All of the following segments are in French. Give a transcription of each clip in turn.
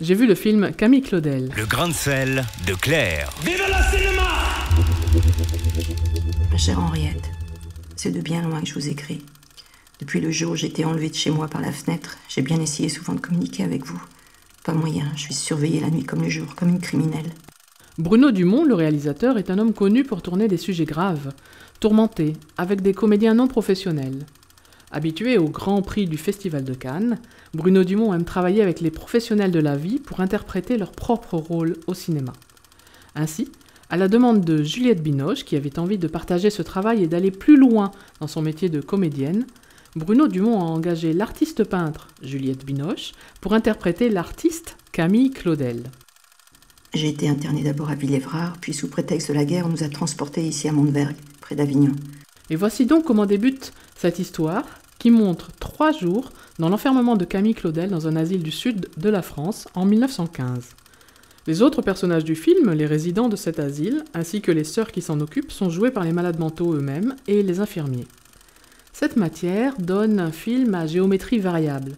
J'ai vu le film Camille Claudel. Le grain de sel de Claire. Vive le cinéma! Ma chère Henriette, c'est de bien loin que je vous écris. Depuis le jour où j'ai été enlevée de chez moi par la fenêtre, j'ai bien essayé souvent de communiquer avec vous. Pas moyen, je suis surveillée la nuit comme le jour, comme une criminelle. Bruno Dumont, le réalisateur, est un homme connu pour tourner des sujets graves, tourmentés, avec des comédiens non professionnels. Habitué au Grand Prix du Festival de Cannes, Bruno Dumont aime travailler avec les professionnels de la vie pour interpréter leur propre rôle au cinéma. Ainsi, à la demande de Juliette Binoche, qui avait envie de partager ce travail et d'aller plus loin dans son métier de comédienne, Bruno Dumont a engagé l'artiste peintre Juliette Binoche pour interpréter l'artiste Camille Claudel. J'ai été internée d'abord à Villévrard, puis sous prétexte de la guerre, on nous a transportés ici à Montevergue, près d'Avignon. Et voici donc comment débute cette histoire qui montre 3 jours dans l'enfermement de Camille Claudel dans un asile du sud de la France en 1915. Les autres personnages du film, les résidents de cet asile, ainsi que les sœurs qui s'en occupent, sont joués par les malades mentaux eux-mêmes et les infirmiers. Cette matière donne un film à géométrie variable,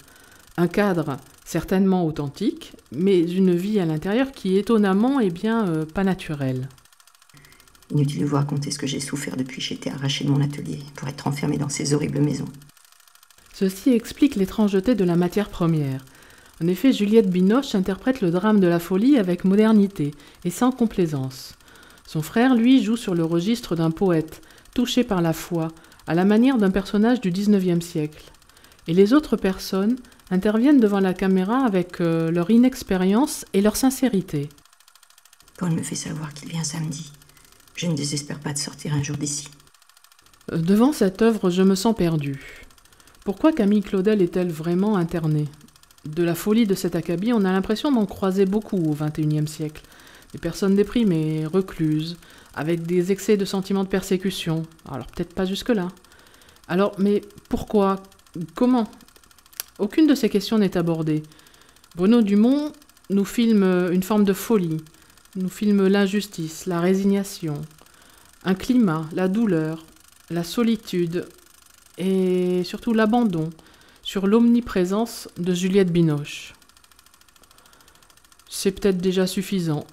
un cadre certainement authentique, mais une vie à l'intérieur qui étonnamment est pas naturelle. Inutile de vous raconter ce que j'ai souffert depuis que j'ai été arrachée de mon atelier pour être enfermée dans ces horribles maisons. Ceci explique l'étrangeté de la matière première. En effet, Juliette Binoche interprète le drame de la folie avec modernité et sans complaisance. Son frère, lui, joue sur le registre d'un poète, touché par la foi, à la manière d'un personnage du XIXe siècle. Et les autres personnes interviennent devant la caméra avec leur inexpérience et leur sincérité. Paul me fait savoir qu'il vient samedi. Je ne désespère pas de sortir un jour d'ici. Devant cette œuvre, je me sens perdue. Pourquoi Camille Claudel est-elle vraiment internée ? De la folie de cet acabit, on a l'impression d'en croiser beaucoup au XXIe siècle. Des personnes déprimées, recluses, avec des excès de sentiments de persécution. Alors peut-être pas jusque-là. Alors, mais pourquoi ? Comment ? Aucune de ces questions n'est abordée. Bruno Dumont nous filme une forme de folie, nous filme l'injustice, la résignation, un climat, la douleur, la solitude et surtout l'abandon sur l'omniprésence de Juliette Binoche. C'est peut-être déjà suffisant.